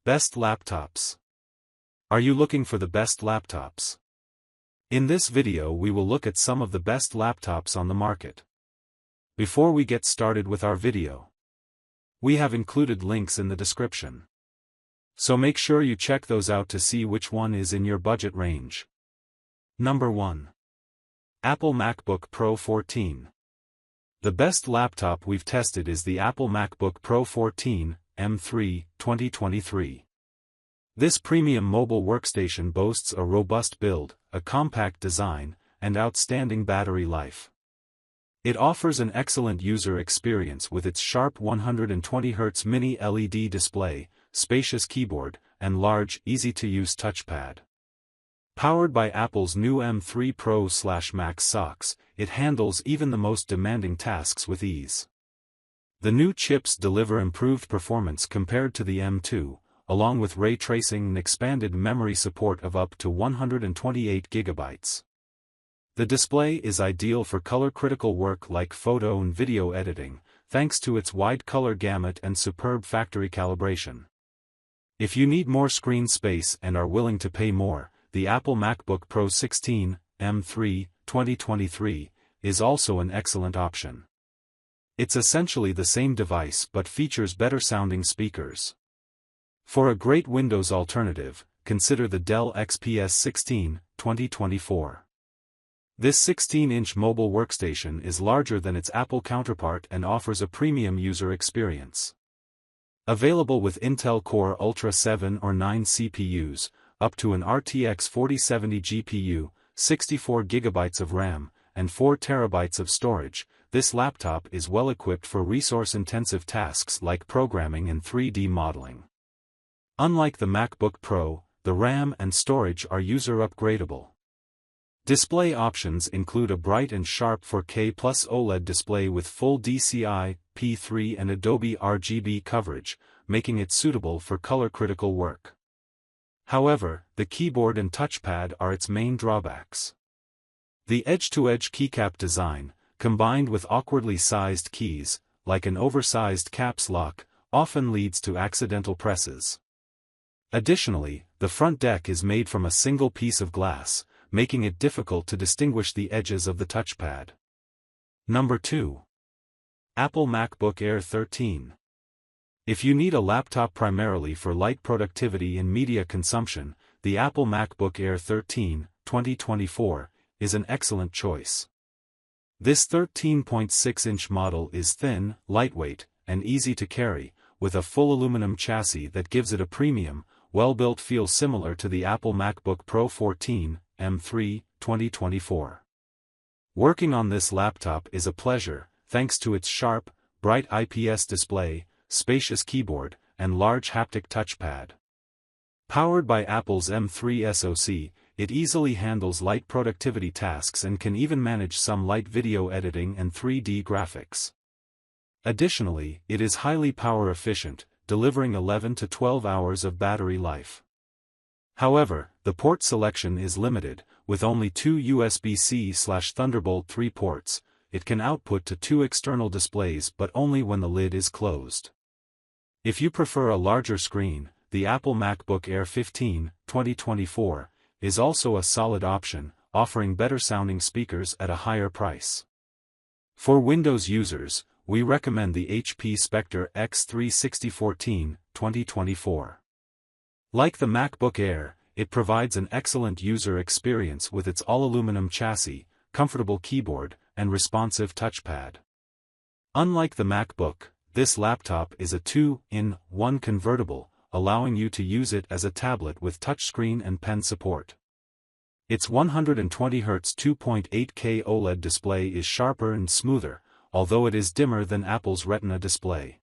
Best laptops. Are you looking for the best laptops? In this video we will look at some of the best laptops on the market. Before we get started with our video, we have included links in the description. So make sure you check those out to see which one is in your budget range. Number 1. Apple MacBook Pro 14. The best laptop we've tested is the Apple MacBook Pro 14, M3, 2023. This premium mobile workstation boasts a robust build, a compact design, and outstanding battery life. It offers an excellent user experience with its sharp 120Hz mini LED display, spacious keyboard, and large, easy-to-use touchpad. Powered by Apple's new M3 Pro/Max SoCs, it handles even the most demanding tasks with ease. The new chips deliver improved performance compared to the M2, along with ray tracing and expanded memory support of up to 128 GB. The display is ideal for color-critical work like photo and video editing, thanks to its wide color gamut and superb factory calibration. If you need more screen space and are willing to pay more, the Apple MacBook Pro 16, M3, 2023, is also an excellent option. It's essentially the same device but features better-sounding speakers. For a great Windows alternative, consider the Dell XPS 16, 2024. This 16-inch mobile workstation is larger than its Apple counterpart and offers a premium user experience. Available with Intel Core Ultra 7 or 9 CPUs, up to an RTX 4070 GPU, 64 GB of RAM, and 4 TB of storage, this laptop is well equipped for resource-intensive tasks like programming and 3D modeling. Unlike the MacBook Pro, the RAM and storage are user-upgradable. Display options include a bright and sharp 4K Plus OLED display with full DCI, P3 and Adobe RGB coverage, making it suitable for color-critical work. However, the keyboard and touchpad are its main drawbacks. The edge-to-edge keycap design, combined with awkwardly sized keys, like an oversized caps lock, often leads to accidental presses. Additionally, the front deck is made from a single piece of glass, making it difficult to distinguish the edges of the touchpad. Number 2. Apple MacBook Air 13. If you need a laptop primarily for light productivity and media consumption, the Apple MacBook Air 13, 2024, is an excellent choice. This 13.6-inch model is thin, lightweight, and easy to carry, with a full aluminum chassis that gives it a premium, well-built feel similar to the Apple MacBook Pro 14, M3, 2024. Working on this laptop is a pleasure, thanks to its sharp, bright IPS display, spacious keyboard, and large haptic touchpad. Powered by Apple's M3 SoC, it easily handles light productivity tasks and can even manage some light video editing and 3D graphics. Additionally, it is highly power efficient, delivering 11 to 12 hours of battery life. However, the port selection is limited, with only 2 USB-C/Thunderbolt 3 ports. It can output to 2 external displays but only when the lid is closed. If you prefer a larger screen, the Apple MacBook Air 15, 2024, is also a solid option, offering better-sounding speakers at a higher price. For Windows users, we recommend the HP Spectre X36014, 2024. Like the MacBook Air, it provides an excellent user experience with its all-aluminum chassis, comfortable keyboard, and responsive touchpad. Unlike the MacBook, this laptop is a 2-in-1 convertible, allowing you to use it as a tablet with touchscreen and pen support. Its 120Hz 2.8K OLED display is sharper and smoother, although it is dimmer than Apple's Retina display.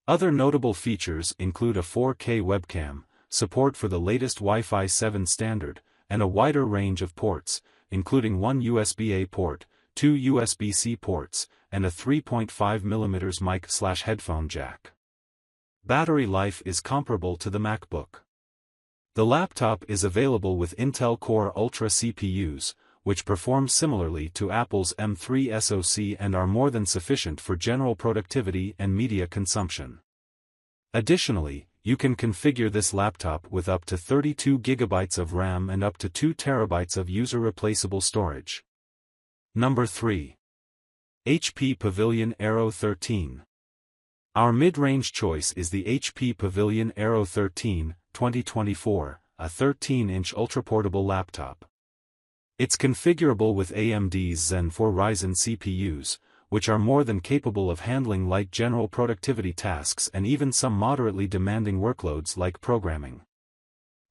Other notable features include a 4K webcam, support for the latest Wi-Fi 7 standard, and a wider range of ports, including one USB-A port, 2 USB-C ports, and a 3.5mm mic/headphone jack. Battery life is comparable to the MacBook. The laptop is available with Intel Core Ultra CPUs, which perform similarly to Apple's M3 SoC and are more than sufficient for general productivity and media consumption. Additionally, you can configure this laptop with up to 32 GB of RAM and up to 2 TB of user-replaceable storage. Number 3. HP Pavilion Aero 13. Our mid-range choice is the HP Pavilion Aero 13, 2024, a 13-inch ultraportable laptop. It's configurable with AMD's Zen 4 Ryzen CPUs, which are more than capable of handling light general productivity tasks and even some moderately demanding workloads like programming.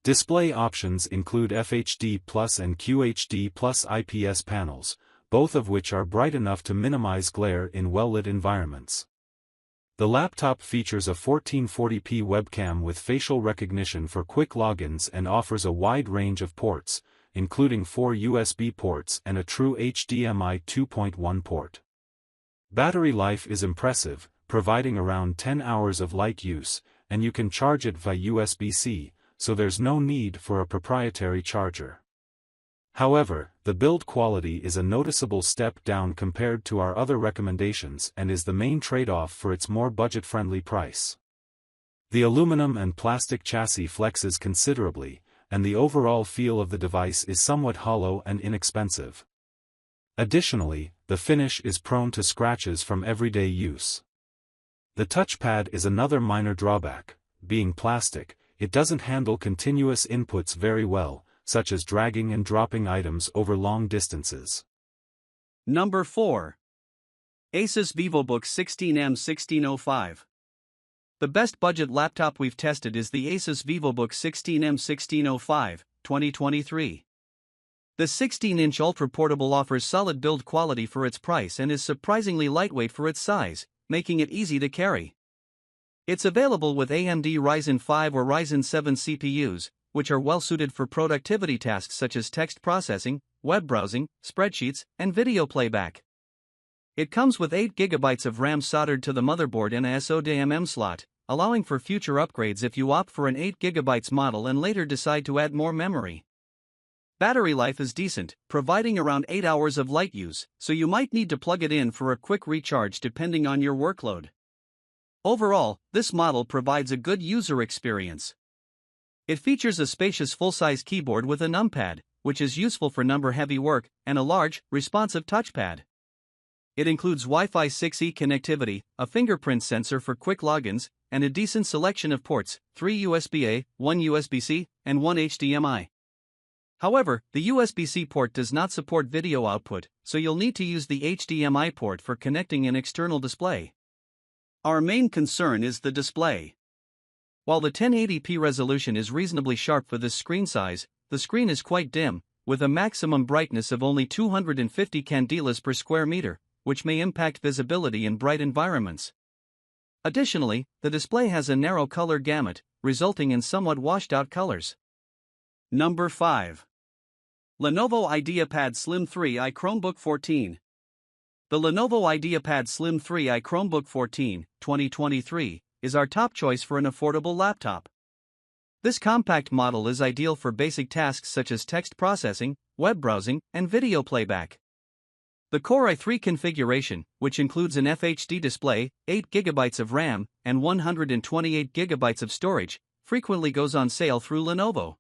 Display options include FHD+ and QHD+ IPS panels, both of which are bright enough to minimize glare in well-lit environments. The laptop features a 1440p webcam with facial recognition for quick logins and offers a wide range of ports, including 4 USB ports and a true HDMI 2.1 port. Battery life is impressive, providing around 10 hours of light use, and you can charge it via USB-C, so there's no need for a proprietary charger. However, the build quality is a noticeable step down compared to our other recommendations and is the main trade-off for its more budget-friendly price. The aluminum and plastic chassis flexes considerably, and the overall feel of the device is somewhat hollow and inexpensive. Additionally, the finish is prone to scratches from everyday use. The touchpad is another minor drawback. Being plastic, it doesn't handle continuous inputs very well, such as dragging and dropping items over long distances. Number 4. ASUS Vivobook 16M1605. The best budget laptop we've tested is the ASUS Vivobook 16M1605, 2023. The 16-inch ultra-portable offers solid build quality for its price and is surprisingly lightweight for its size, making it easy to carry. It's available with AMD Ryzen 5 or Ryzen 7 CPUs, which are well-suited for productivity tasks such as text processing, web browsing, spreadsheets, and video playback. It comes with 8 GB of RAM soldered to the motherboard and a SODIMM slot, allowing for future upgrades if you opt for an 8 GB model and later decide to add more memory. Battery life is decent, providing around 8 hours of light use, so you might need to plug it in for a quick recharge depending on your workload. Overall, this model provides a good user experience. It features a spacious full-size keyboard with a numpad, which is useful for number-heavy work, and a large, responsive touchpad. It includes Wi-Fi 6E connectivity, a fingerprint sensor for quick logins, and a decent selection of ports, 3 USB-A, 1 USB-C, and 1 HDMI. However, the USB-C port does not support video output, so you'll need to use the HDMI port for connecting an external display. Our main concern is the display. While the 1080p resolution is reasonably sharp for this screen size, the screen is quite dim, with a maximum brightness of only 250 candelas per square meter, which may impact visibility in bright environments. Additionally, the display has a narrow color gamut, resulting in somewhat washed-out colors. Number 5. Lenovo IdeaPad Slim 3i Chromebook 14. The Lenovo IdeaPad Slim 3i Chromebook 14, 2023, is our top choice for an affordable laptop. This compact model is ideal for basic tasks such as text processing, web browsing, and video playback. The Core i3 configuration, which includes an FHD display, 8 GB of RAM, and 128 GB of storage, frequently goes on sale through Lenovo.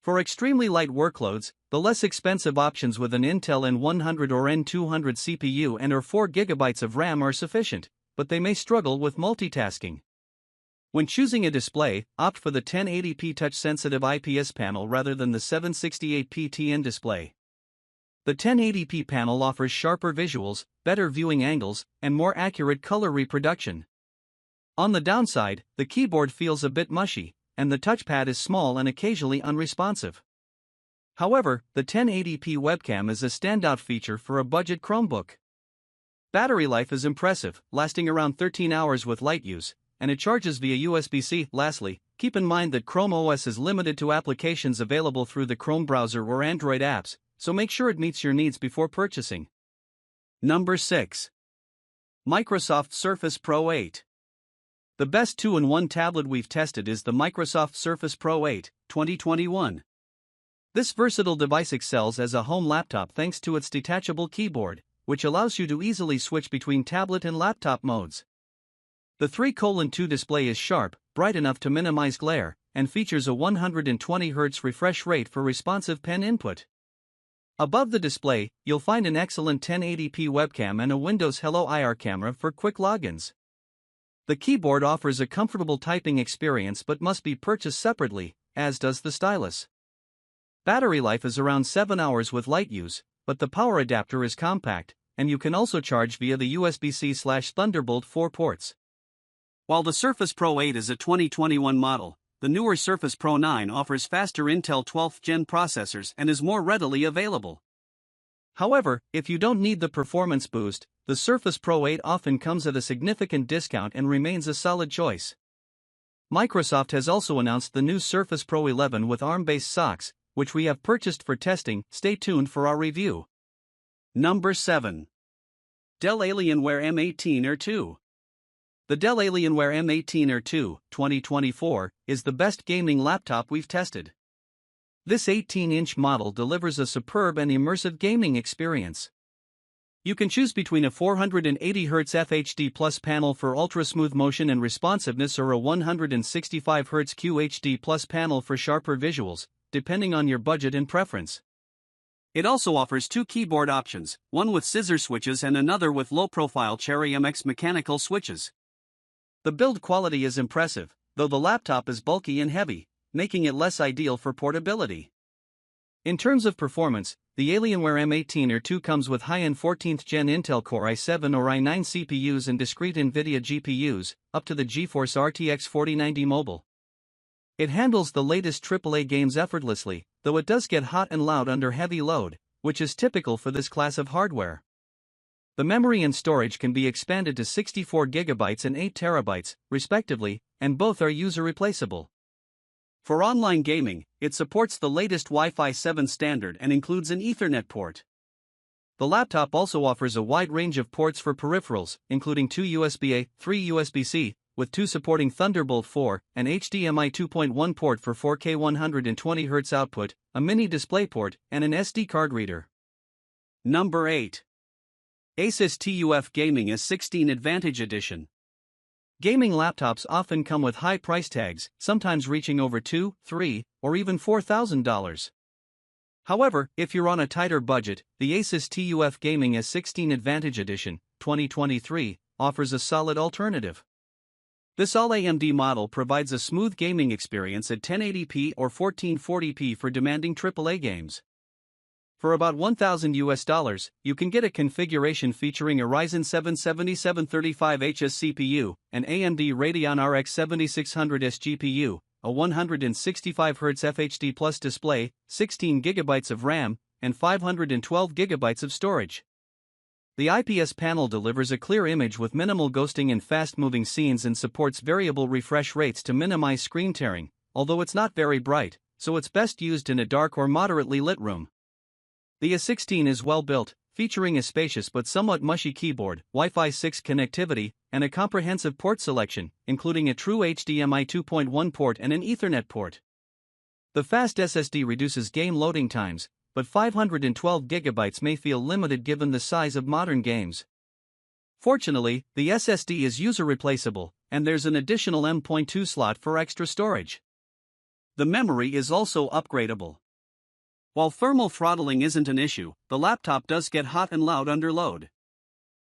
For extremely light workloads, the less expensive options with an Intel N100 or N200 CPU and or 4 GB of RAM are sufficient, but they may struggle with multitasking. When choosing a display, opt for the 1080p touch-sensitive IPS panel rather than the 768p TN display. The 1080p panel offers sharper visuals, better viewing angles, and more accurate color reproduction. On the downside, the keyboard feels a bit mushy, and the touchpad is small and occasionally unresponsive. However, the 1080p webcam is a standout feature for a budget Chromebook. Battery life is impressive, lasting around 13 hours with light use, and it charges via USB-C. Lastly, keep in mind that Chrome OS is limited to applications available through the Chrome browser or Android apps, so make sure it meets your needs before purchasing. Number 6. Microsoft Surface Pro 8. The best 2-in-1 tablet we've tested is the Microsoft Surface Pro 8, 2021. This versatile device excels as a home laptop thanks to its detachable keyboard, which allows you to easily switch between tablet and laptop modes. The 3:2 display is sharp, bright enough to minimize glare, and features a 120 Hz refresh rate for responsive pen input. Above the display, you'll find an excellent 1080p webcam and a Windows Hello IR camera for quick logins. The keyboard offers a comfortable typing experience but must be purchased separately, as does the stylus. Battery life is around 7 hours with light use, but the power adapter is compact, and you can also charge via the USB-C/Thunderbolt 4 ports. While the Surface Pro 8 is a 2021 model, the newer Surface Pro 9 offers faster Intel 12th Gen processors and is more readily available. However, if you don't need the performance boost, the Surface Pro 8 often comes at a significant discount and remains a solid choice. Microsoft has also announced the new Surface Pro 11 with ARM-based socks, which we have purchased for testing. Stay tuned for our review. Number 7. Dell Alienware M18 Air 2. The Dell Alienware M18 Air 2, 2024, is the best gaming laptop we've tested. This 18-inch model delivers a superb and immersive gaming experience. You can choose between a 480 Hz FHD Plus panel for ultra-smooth motion and responsiveness or a 165 Hz QHD Plus panel for sharper visuals, depending on your budget and preference. It also offers two keyboard options, one with scissor switches and another with low-profile Cherry MX mechanical switches. The build quality is impressive, though the laptop is bulky and heavy, making it less ideal for portability. In terms of performance, the Alienware M18 Air 2 comes with high-end 14th Gen Intel Core i7 or i9 CPUs and discrete NVIDIA GPUs, up to the GeForce RTX 4090 Mobile. It handles the latest AAA games effortlessly, though it does get hot and loud under heavy load, which is typical for this class of hardware. The memory and storage can be expanded to 64 GB and 8 TB, respectively, and both are user-replaceable. For online gaming, it supports the latest Wi-Fi 7 standard and includes an Ethernet port. The laptop also offers a wide range of ports for peripherals, including 2 USB-A, 3 USB-C, with 2 supporting Thunderbolt 4, an HDMI 2.1 port for 4K 120 Hz output, a mini DisplayPort, and an SD card reader. Number 8. ASUS TUF Gaming S16 Advantage Edition. Gaming laptops often come with high price tags, sometimes reaching over $2,000, $3,000, or even $4,000. However, if you're on a tighter budget, the ASUS TUF Gaming S16 Advantage Edition, 2023, offers a solid alternative. This all-AMD model provides a smooth gaming experience at 1080p or 1440p for demanding AAA games. For about $1,000, you can get a configuration featuring a Ryzen 7 7735HS CPU, an AMD Radeon RX 7600S GPU, a 165 Hz FHD Plus display, 16 GB of RAM, and 512 GB of storage. The IPS panel delivers a clear image with minimal ghosting and fast-moving scenes and supports variable refresh rates to minimize screen tearing, although it's not very bright, so it's best used in a dark or moderately lit room. The S16 is well built, featuring a spacious but somewhat mushy keyboard, Wi-Fi 6 connectivity, and a comprehensive port selection, including a true HDMI 2.1 port and an Ethernet port. The fast SSD reduces game loading times, but 512 GB may feel limited given the size of modern games. Fortunately, the SSD is user-replaceable, and there's an additional M.2 slot for extra storage. The memory is also upgradable. While thermal throttling isn't an issue, the laptop does get hot and loud under load.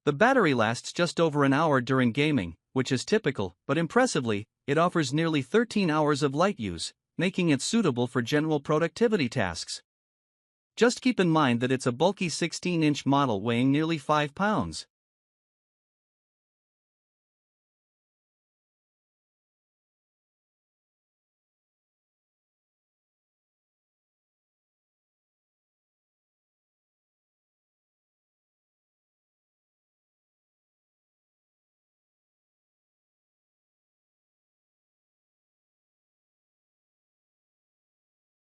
The battery lasts just over an hour during gaming, which is typical, but impressively, it offers nearly 13 hours of light use, making it suitable for general productivity tasks. Just keep in mind that it's a bulky 16-inch model weighing nearly 5 pounds.